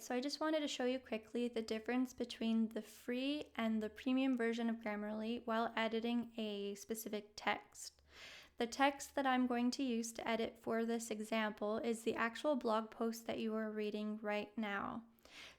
so I just wanted to show you quickly the difference between the free and the premium version of Grammarly while editing a specific text. The text that I'm going to use to edit for this example is the actual blog post that you are reading right now.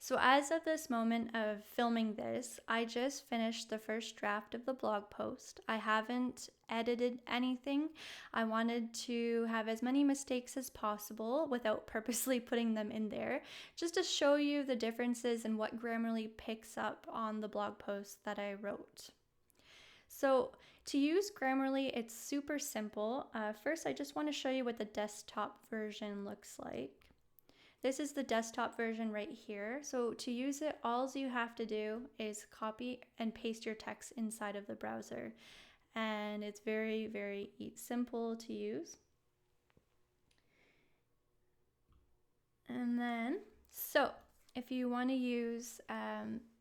So as of this moment of filming this, I just finished the first draft of the blog post. I haven't edited anything. I wanted to have as many mistakes as possible without purposely putting them in there, just to show you the differences in what Grammarly picks up on the blog post that I wrote. So to use Grammarly, it's super simple. First, I just want to show you what the desktop version looks like. This is the desktop version right here. So to use it, all you have to do is copy and paste your text inside of the browser. And it's very, very simple to use. And then, so if you want to use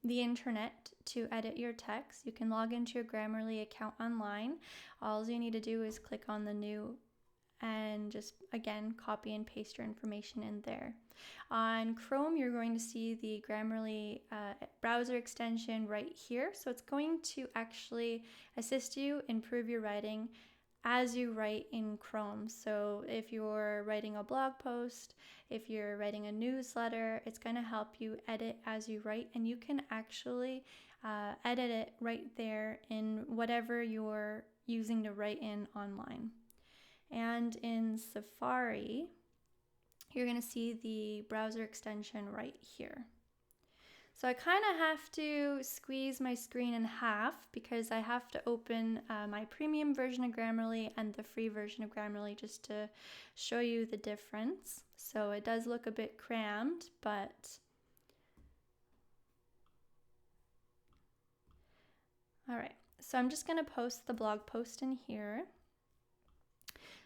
the internet to edit your text, you can log into your Grammarly account online. All you need to do is click on the new and just again copy and paste your information in there. On Chrome, you're going to see the Grammarly browser extension right here. So it's going to actually assist you improve your writing as you write in Chrome. So if you're writing a blog post, if you're writing a newsletter, it's going to help you edit as you write, and you can actually edit it right there in whatever you're using to write in online. And in Safari, you're going to see the browser extension right here. So I kind of have to squeeze my screen in half because I have to open my premium version of Grammarly and the free version of Grammarly just to show you the difference. So it does look a bit crammed, but all right. So I'm just going to post the blog post in here.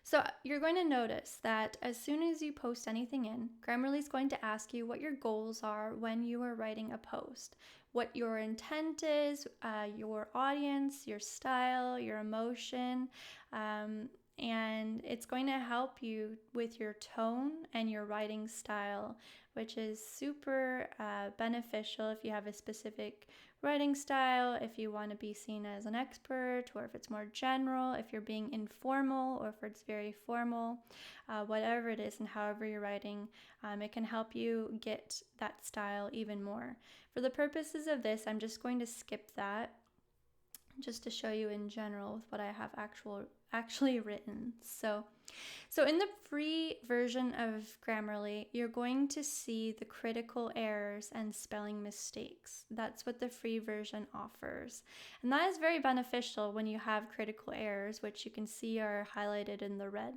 So you're going to notice that as soon as you post anything in, Grammarly is going to ask you what your goals are when you are writing a post, what your intent is, your audience, your style, your emotion, and it's going to help you with your tone and your writing style, which is super beneficial if you have a specific writing style, if you want to be seen as an expert, or if it's more general, if you're being informal, or if it's very formal, whatever it is and however you're writing, it can help you get that style even more. For the purposes of this, I'm just going to skip that just to show you in general with what I have actually written. So in the free version of Grammarly, you're going to see the critical errors and spelling mistakes. That's what the free version offers. And that is very beneficial when you have critical errors, which you can see are highlighted in the red.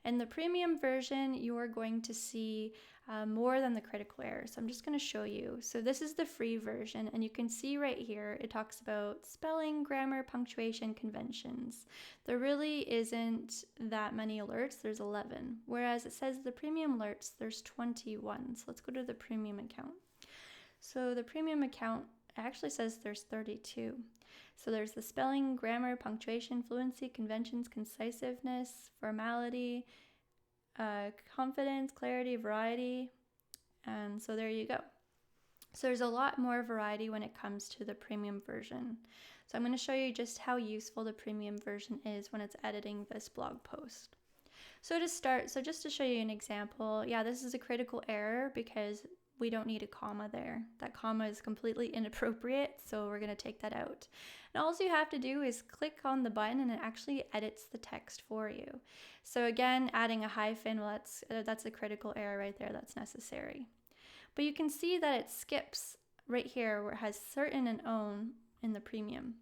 In the premium version, you are going to see more than the critical errors. So I'm just going to show you. So this is the free version, and you can see right here, it talks about spelling, grammar, punctuation, conventions. There really isn't that many alerts. There's 11, whereas it says the premium alerts, there's 21. So let's go to the premium account. So the premium account actually says there's 32. So there's the spelling, grammar, punctuation, fluency, conventions, concisiveness, formality, confidence, clarity, variety, and so there you go. So there's a lot more variety when it comes to the premium version. So I'm going to show you just how useful the premium version is when it's editing this blog post. So to start, so just to show you an example, yeah, this is a critical error because we don't need a comma there. That comma is completely inappropriate, so we're going to take that out. And all you have to do is click on the button and it actually edits the text for you. So again, adding a hyphen, well, that's a critical error right there. That's necessary. But you can see that it skips right here where it has certain and own in the premium.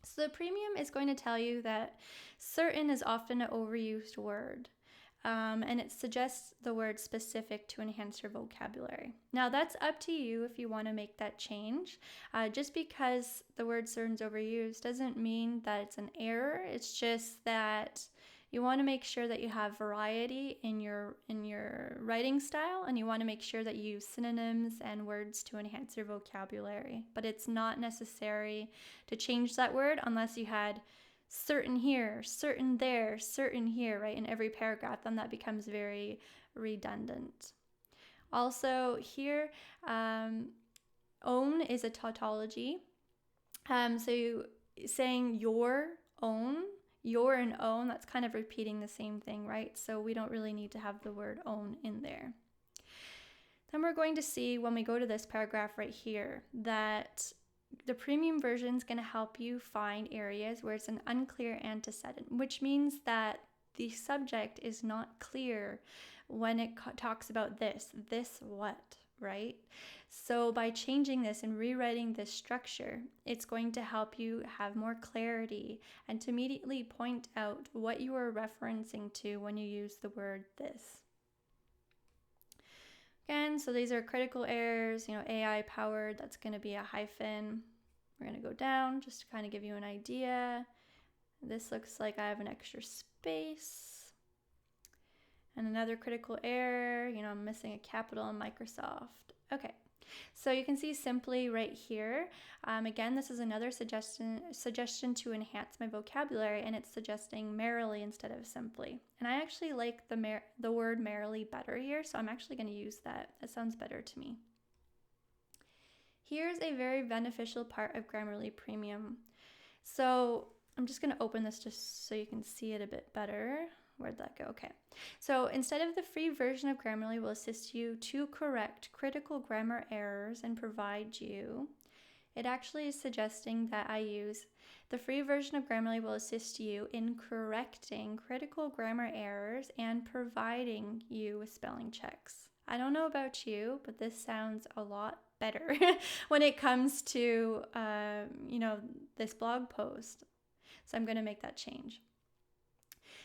So the premium is going to tell you that certain is often an overused word. And it suggests the word specific to enhance your vocabulary. Now that's up to you if you want to make that change. Just because the word certain is overused doesn't mean that it's an error. It's just that you want to make sure that you have variety in your writing style, and you want to make sure that you use synonyms and words to enhance your vocabulary. But it's not necessary to change that word unless you had certain here, certain there, certain here, right, in every paragraph, then that becomes very redundant. Also here, own is a tautology. So saying your own, your and own, that's kind of repeating the same thing, right? So we don't really need to have the word own in there. Then we're going to see when we go to this paragraph right here that the premium version is going to help you find areas where it's an unclear antecedent, which means that the subject is not clear when it talks about this what, right? So by changing this and rewriting this structure, it's going to help you have more clarity and to immediately point out what you are referencing to when you use the word this. Again, so these are critical errors, AI powered, that's going to be a hyphen. We're going to go down just to kind of give you an idea. This looks like I have an extra space. And another critical error, I'm missing a capital in Microsoft. Okay, so you can see simply right here. Again, this is another suggestion to enhance my vocabulary, and it's suggesting merrily instead of simply. And I actually like the word merrily better here, so I'm actually going to use that. It sounds better to me. Here's a very beneficial part of Grammarly Premium. So I'm just going to open this just so you can see it a bit better. Where'd that go? Okay. So instead of the free version of Grammarly will assist you to correct critical grammar errors and provide you, it actually is suggesting that I use the free version of Grammarly will assist you in correcting critical grammar errors and providing you with spelling checks. I don't know about you, but this sounds a lot better when it comes to, this blog post. So I'm going to make that change.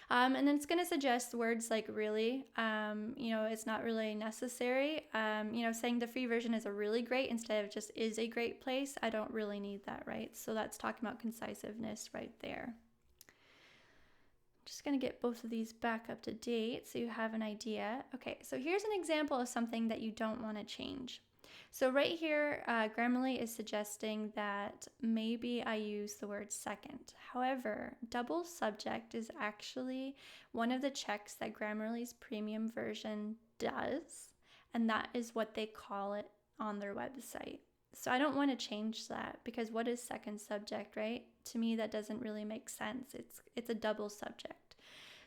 And then it's going to suggest words like really, it's not really necessary. Saying the free version is a really great instead of just is a great place. I don't really need that, right? So that's talking about concisiveness right there. Just going to get both of these back up to date so you have an idea. Okay, so here's an example of something that you don't want to change. So right here, Grammarly is suggesting that maybe I use the word second. However, double subject is actually one of the checks that Grammarly's premium version does, and that is what they call it on their website. So I don't want to change that because what is second subject, right? To me, that doesn't really make sense. It's a double subject.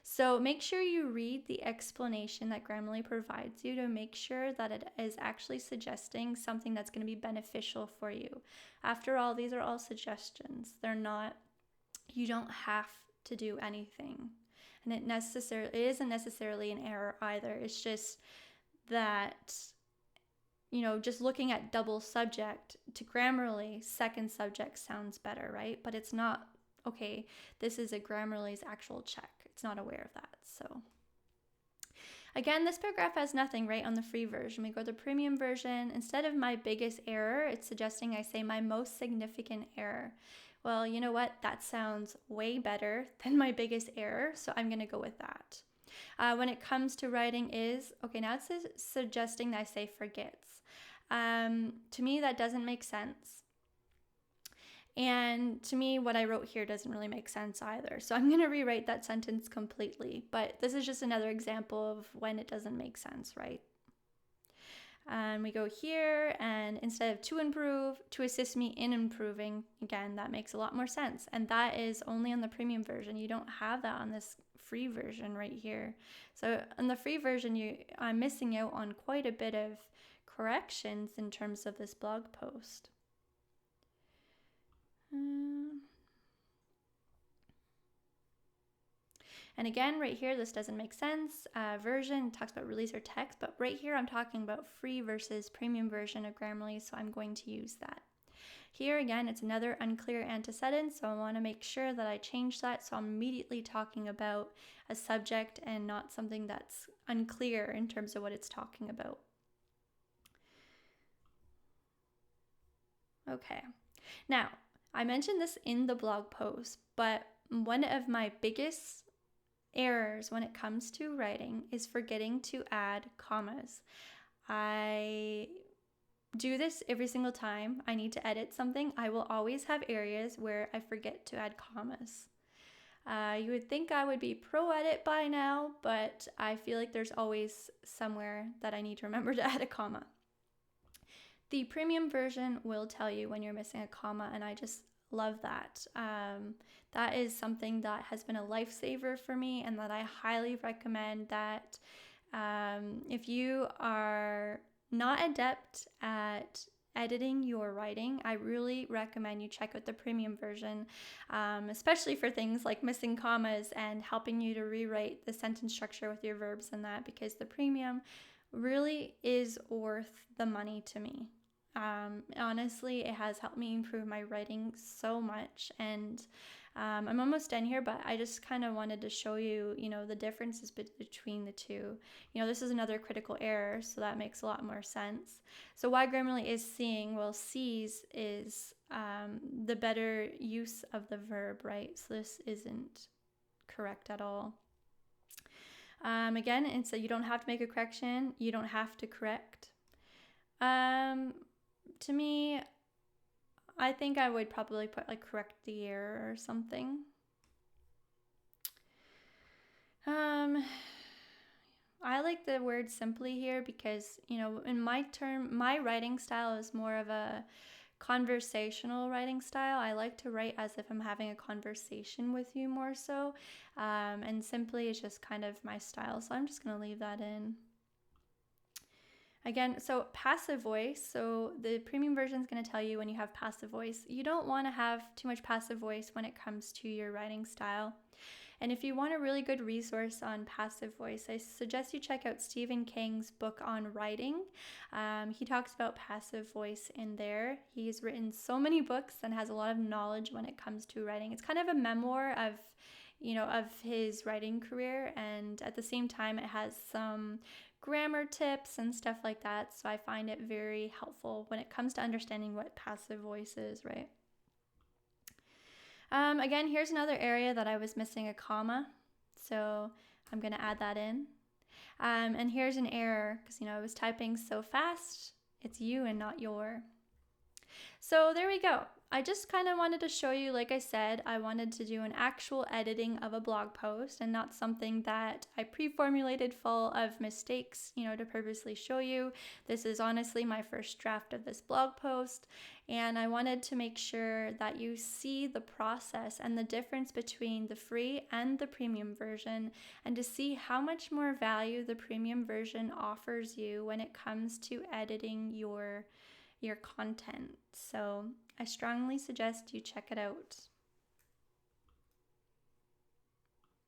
So make sure you read the explanation that Grammarly provides you to make sure that it is actually suggesting something that's going to be beneficial for you. After all, these are all suggestions. You don't have to do anything. And it isn't necessarily an error either. It's just that, just looking at double subject to Grammarly, second subject sounds better, right? But it's not, okay, this is a Grammarly's actual check. It's not aware of that. So again, this paragraph has nothing right on the free version. We go to the premium version. Instead of my biggest error, it's suggesting I say my most significant error. Well, you know what? That sounds way better than my biggest error. So I'm going to go with that. When it comes to writing now it's suggesting that I say forgets. To me, that doesn't make sense. And to me, what I wrote here doesn't really make sense either. So I'm going to rewrite that sentence completely. But this is just another example of when it doesn't make sense, right? And we go here, and instead of to improve, to assist me in improving, again, that makes a lot more sense. And that is only on the premium version. You don't have that on this free version right here. So on the free version, I'm missing out on quite a bit of corrections in terms of this blog post. And again, right here, this doesn't make sense. Version talks about release or text, but right here I'm talking about free versus premium version of Grammarly, so I'm going to use that. Here again, it's another unclear antecedent, so I want to make sure that I change that, so I'm immediately talking about a subject and not something that's unclear in terms of what it's talking about. Okay, now I mentioned this in the blog post, but one of my biggest errors when it comes to writing is forgetting to add commas. I do this every single time I need to edit something. I will always have areas where I forget to add commas. You would think I would be pro at it by now, but I feel like there's always somewhere that I need to remember to add a comma. The premium version will tell you when you're missing a comma, and I just love that. That is something that has been a lifesaver for me, and that I highly recommend that if you are not adept at editing your writing, I really recommend you check out the premium version, especially for things like missing commas and helping you to rewrite the sentence structure with your verbs and that, because the premium really is worth the money to me. Honestly, it has helped me improve my writing so much, and I'm almost done here, but I just kind of wanted to show you, the differences between the two. This is another critical error, so that makes a lot more sense. So why Grammarly is seeing, well, sees is the better use of the verb, right? So this isn't correct at all. Again, it's that you don't have to make a correction. You don't have to correct. To me, I think I would probably put like correct the error or something. I like the word simply here because, in my writing style is more of a conversational writing style. I like to write as if I'm having a conversation with you more so. And simply is just kind of my style. So I'm just going to leave that in. Again, so passive voice. So the premium version is going to tell you when you have passive voice. You don't want to have too much passive voice when it comes to your writing style. And if you want a really good resource on passive voice, I suggest you check out Stephen King's book on writing. He talks about passive voice in there. He's written so many books and has a lot of knowledge when it comes to writing. It's kind of a memoir of his writing career, and at the same time it has some grammar tips and stuff like that. So I find it very helpful when it comes to understanding what passive voice is, right? Again, here's another area that I was missing a comma, so I'm going to add that in. And here's an error because, I was typing so fast. It's you and not your. So there we go. I just kind of wanted to show you, like I said, I wanted to do an actual editing of a blog post and not something that I pre-formulated full of mistakes, to purposely show you. This is honestly my first draft of this blog post, and I wanted to make sure that you see the process and the difference between the free and the premium version, and to see how much more value the premium version offers you when it comes to editing your content. So I strongly suggest you check it out.